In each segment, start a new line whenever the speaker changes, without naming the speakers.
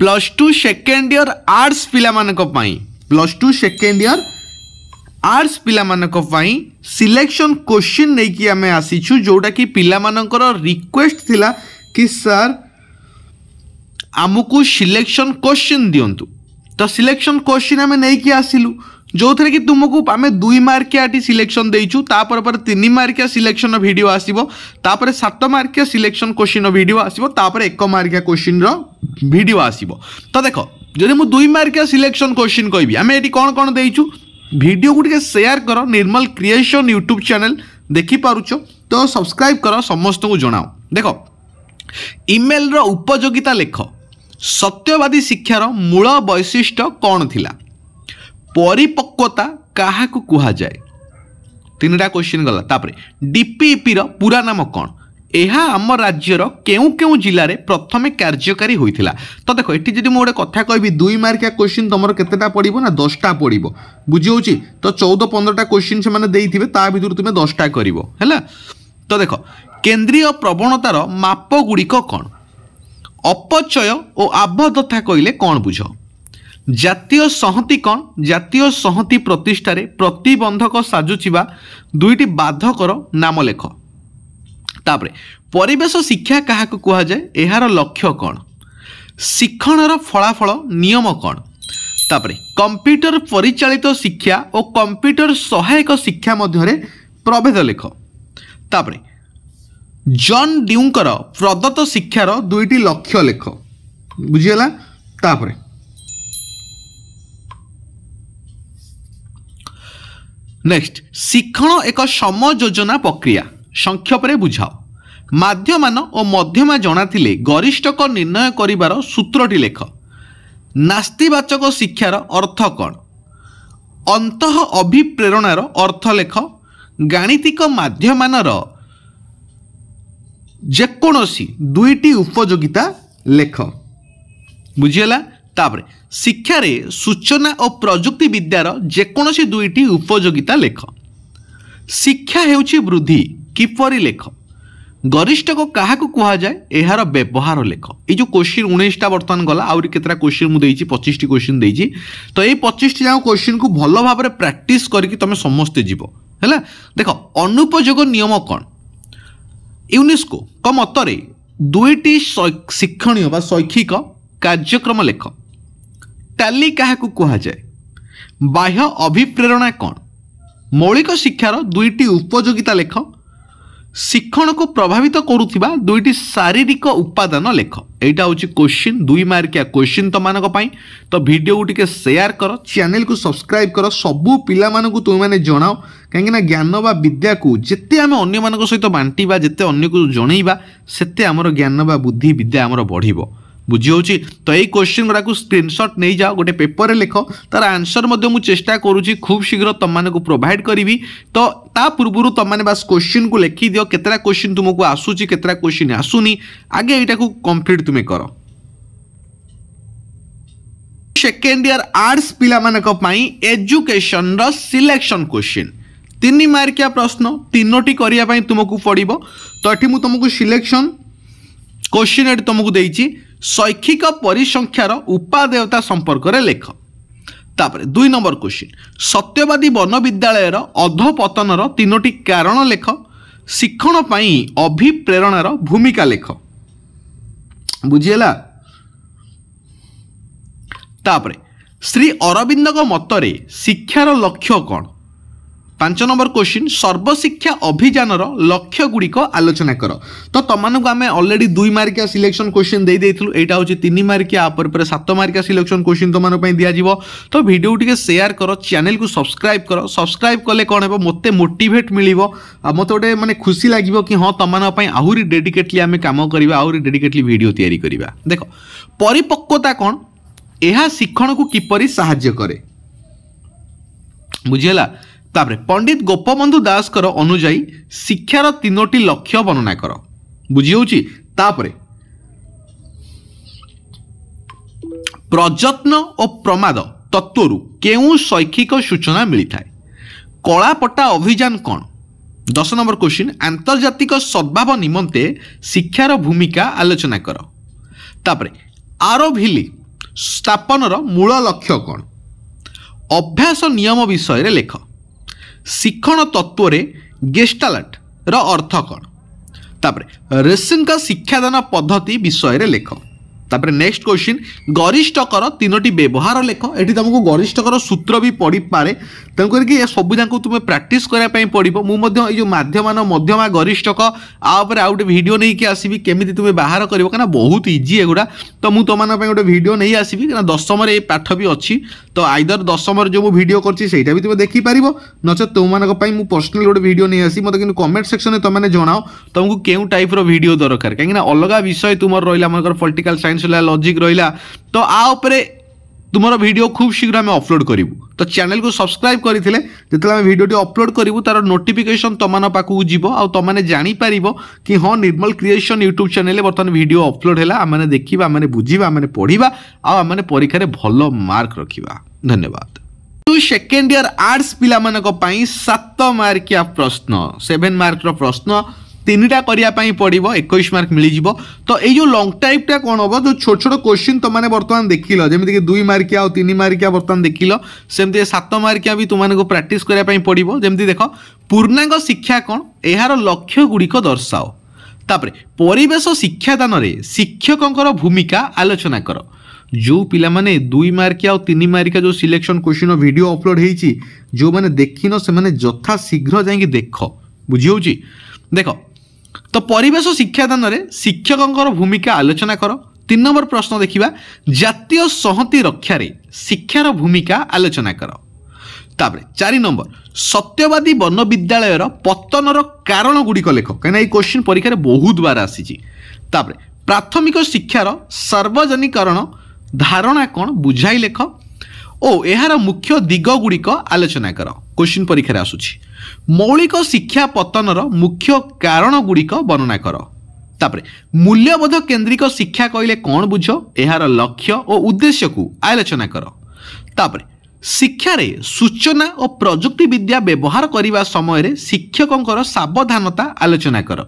+2 second year arts पिला मानक पई +2 सेकेंड ईयर आर्ट्स पिला मानक पई सिलेक्शन क्वेश्चन नै कि आमे आसीछु जोटा कि पिला मानकर रिक्वेस्ट थिला कि सर आमको सिलेक्शन क्वेश्चन दियंतु। तो सिलेक्शन क्वेश्चन आमे नै कि आसिलु जो थे कि तुमको आम 2 मार्किया सिलेक्शन देचु तापर पर 3 मार्किया सिलेक्शन वीडियो आसीबो तापर 7 मार्किया सिलेक्शन क्वेश्चन वीडियो आसीबो तापर 1 मार्किया क्वेश्चन रो वीडियो आसीबो। तो देखो जदि मु 2 मार्किया सिलेक्शन क्वेश्चन कहबी आम एटी कौन कौन देचु वीडियो गुटे शेयर करो निर्मल क्रिएशन यूट्यूब चैनल देखि पारुछो तो सब्सक्राइब करो समस्त को जणाओ। देखो ईमेल रो उपयोगिता लेख सत्यवादी शिक्षार मूल वैशिष्ट्य कौन थिला परिपक्वता क्या कह जाए 3टा क्वेश्चन गला। तापरे डीपीईपी रो पूरा नाम कौन यह आम राज्यर केउ केउ जिले में प्रथमे कार्यकारी होइथिला। तो देखो ये जी मुझे कथा कहबी 2 मार्किया क्वेश्चन तुम केतेटा पड़ो ना 10टा पड़ो बुझी तो 14-15टा क्वेश्चन से मैंने देइथिबे ता भितर तुम 10टा करिवो हैला। तो देखो केंद्रीय प्रवणतार माप गुड़िक कौन अपचय और आबद्धता कहले कौन बुझ जातीय संहति कौन जातीय संहति प्रतिष्ठार प्रतिबंधक साजुचिबा 2टी बाधकर नाम लेख। तापरे परिवेश शिक्षा क्या कह जाए यार लक्ष्य कौन शिक्षणर फलाफल नियम कौन। तापरे कंप्यूटर परिचालित शिक्षा और कंप्यूटर सहायक शिक्षा मध्य प्रभेद लेख। तापरे जॉन ड्यूकर प्रदत्त शिक्षार 2टी लक्ष्य लेख बुझीगला। तापरे नेक्स्ट शिक्षण एक समयोजना प्रक्रिया संक्षेपे बुझाओ माध्यमान और मध्यमा जना थिले गरिष्ठक निर्णय करिवार सूत्रटी लेख नास्तिवाचक शिक्षार अर्थ कौन अंतः अभिप्रेरणार अर्थ लेख गाणितिक माध्यमानर जेकोसी 2टी उपयोगिता लेख बुझीगला। तापरे शिक्षार सूचना और प्रजुक्ति विद्यार जेकोसी 2टी उपयोगिता लेख शिक्षा हेउची वृद्धि किपरि लेख गरिष्ठक क्या कह जाए यार व्यवहार लेख। ये जो क्वेश्चन 19टा बर्तमान गला आउरी केतरा क्वेश्चन मुझे 25टी क्वेश्चन देइछि तो ये 25टी जाक क्वेश्चन को भल भाव में प्रैक्टिस करके तुम समस्ते जीव है। देखो अनुपयोग नियम कौन यूनेस्को का मतरे 2टी शिक्षणीय बा शैक्षिक कार्यक्रम लेख टैली क्या कह जाए बाह्य अभिप्रेरणा कौन मौलिक शिक्षार 2टी उपयोगिता लेख शिक्षण को प्रभावित करुथिबा 2टी शारीरिक उपादान लेख। एटा होची क्वेश्चन 2 मार्किया क्वेश्चन तो मानक पई तो वीडियो को टिके शेयर करो चैनल को सब्सक्राइब करो सबू पिला मानकु तुम माने जणाओ कहीं ज्ञान बा विद्या को जिते आम अन्य मान सहित बांटिबा जिते अन्य को जनइबा सेते आमर ज्ञान बा बुद्धि विद्या आमर बढ़िबो बुझी। तो यही क्वेश्चन गुड़ा को स्क्रीनशॉट नहीं जाओ गोटे पेपर लिख तार आंसर मु चेष्टा करुँची खूब शीघ्र तुम प्रोवाइड करी तो ता पूर्व तुम बस क्वेश्चन को लिखी दियो केतरा क्वेश्चन तुमको आसूची केतरा क्वेश्चन आसुनी आगे यहाँ को कंप्लीट तुम्हें कर। सेकेंड ईयर आर्ट्स पिला मानक पई एजुकेशन रो सिलेक्शन क्वेश्चन 3 मार्किया प्रश्न 3टी करिया पई तुमको पड़िबो। तो एठी मु तुमको सिलेक्शन क्वेश्चन एटी तुमको देइछि शैक्षिक परिसंख्यार उपादेयता संपर्क रे लेख। तापर 2 नंबर क्वेश्चन सत्यवादी वन विद्यालय अधपतनर 3टी कारण लेख शिक्षण पई अभिप्रेरणार भूमिका लेख बुझीला। तापर श्री अरविंद मतरे शिक्षार लक्ष्य कौन 5 नंबर क्वेश्चन सर्वशिक्षा अभियान लक्ष्य गुड़िक आलोचना कर। तो तुमको आम अलरेडी 2 मार्किया सिलेक्शन क्वेश्चन दे देइथिलु एटा होची 3 मार्किया पर 7 मार्किया सिलेक्शन क्वेश्चन तुम दिया जीवो। तो वीडियो टिके शेयर करो चैनल को सब्सक्राइब करो सब्सक्राइब कले कौन हे मते मोटिवेट मिलिबो मते गोटे माने खुशी लागिबो कि हां तुम आहुरी डेडिकेटली आम काम करबा आहुरी डेडिकेटली वीडियो तैयारी करबा। देखो परिपक्वता कौन यह शिक्षण को किपरि सहाय्य करे बुझीला। तापरे पंडित गोपबंधु दास कर अनुजाई शिक्षार 3टी लक्ष्य वर्णना कर बुझी होची। तापरे प्रयत्न और प्रमाद तत्वरु केउ शैक्षिक सूचना मिलता है कलापट्टा अभियान कौन 10 नंबर क्वेश्चन आंतर्जातिक सद्भाव निमंते शिक्षार भूमिका आलोचना कर। तापरे आरोभिली स्थापनर मूल लक्ष्य कौन अभ्यास नियम विषय रे लेख शिक्षण तत्व रे गेस्टाल्ट र अर्थ कौन तापर रेसिंग का शिक्षादान पद्धति विषय रे लेख तापर नेक्स्ट क्वेश्चन गरिष्ठकर तीनोटी व्यवहार लेख एटी तुमको गरिष्ठकर सूत्र भी पड़ी पारे तेणुक सब जाक तुम प्राक्टिस करने पड़ो मुझे जो माध्यमान मध्यमा गरिष्ठक आउे आउ गोटे भिड नहीं आसवि केमी तुम बाहर कर कहीं बहुत इजी एगुड़ा तो मुझे तुम गोटे भिड नहीं आसवि कहीं दशम ये पाठ भी अच्छी तो आइदर दशम जो मुझे भिड करटा भी तुम देखिपार नचे तुम मुझे पर्सनाल गोटे भिड नहीं आसी मतलब कि कमेंट सेक्शन में तुमने जनाओ तुमको क्यों टाइप भिड दरकार कहीं अलग विषय तुम रहा मन पॉलिटिकल साइंस लॉजिक रहा तो आउे तुम वीडियो खूब शीघ्र आम अपलोड करूँ तो चैनल को सब्सक्राइब करते जो वीडियो अपलोड करूँ तार नोटिफिकेशन तुम पाखक जीव आ तुमने जापर कि हाँ निर्मल क्रिएशन यूट्यूब चैनल बर्तमान वीडियो अपलोड है आम देखा आम बुझा आम पढ़ा आम परीक्षा भल मार्क रखा धन्यवाद सेकेंड इयर आर्ट्स पिला 7 मार्किया प्रश्न 7 मार्क प्रश्न 3टा करने पड़ो 21 मार्क मिल तो ये लंग टाइपटा कौन हम जो छोट छोट क्वेश्चन तुमने बर्तमान देख जमीक 2 मार्किया और 3 मार्किया बर्तमान देख सेमती 7 मार्किया भी तुमको प्राक्टिस करने पड़ो जमी देख पूर्णांग शिक्षा कौन यार लक्ष्य गुड़िक दर्शाओ तापर परिवेश शिक्षादान में शिक्षकों भूमिका आलोचना कर जो पिला माने 2 मार्किया और 3 मार्किया जो सिलेक्शन क्वेश्चन वीडियो अपलोड होती जो मैंने देखिन से यथा शीघ्र जा देख बुझी देख तो परिवेश शिक्षादान में शिक्षकों भूमिका आलोचना कर 3 नंबर प्रश्न देखा जातीय संहति रक्षार शिक्षार भूमिका आलोचना कर तापर 4 नंबर सत्यवादी वन विद्यालय पतनर कारण गुड़िक लेख कहीं क्वेश्चन परीक्षा बहुत बार आसी प्राथमिक शिक्षार सार्वजनिकरण धारणा कौन बुझाई लेख ओ यार मुख्य दिग गुड़िक आलोचना कर क्वेश्चन परीक्षा आसूची मौलिक शिक्षा पतनर मुख्य कारण गुड़िक वर्णना कर तापर मूल्यबोध केन्द्रिक शिक्षा कहले कौन बुझ यार लक्ष्य और उद्देश्य को आलोचना कर तापर शिक्षा रे सूचना और प्रजुक्ति विद्या व्यवहार करने समय शिक्षकों सावधानता आलोचना कर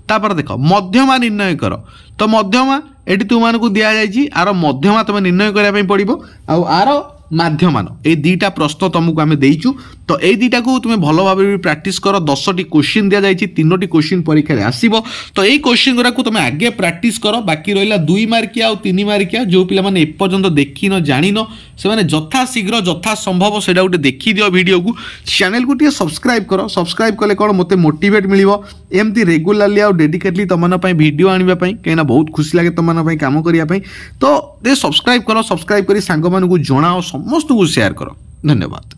तापर देख मध्यमा निर्णय कर तो मध्यमा एटी तुमको दि जाए आर मध्यमा तुम निर्णय करने पड़ो आर माध्यमान ये 2टा प्रश्न तुमको आम देचु तो ये 2टा को तुम भल भाव प्राक्टिस कर 10टी क्वेश्चन दि जाए 3टी क्वेश्चन परीक्षा आसो तो ये क्वेश्चन गुरा तुम आगे प्राक्टिस कर बाकी रहा 2 मार्किया और 3 मार्किया जो पिला माने एपर्यंत देखिन जानिन से माने यथा शीघ्र यथा संभव से गोटे देखी दियो वीडियो को चैनल को टे सब्सक्राइब कर सब्सक्राइब कले कौन मत मोटिवेट मिलिबो एमती रेगुलारली आ डेडिकेटली तुम वीडियो आने कहीं बहुत खुशी लगे तुम काम करने तो सब्सक्राइब कर सब्सक्राइब कर सांग मानू जनाओ समस्त को शेयर करो धन्यवाद।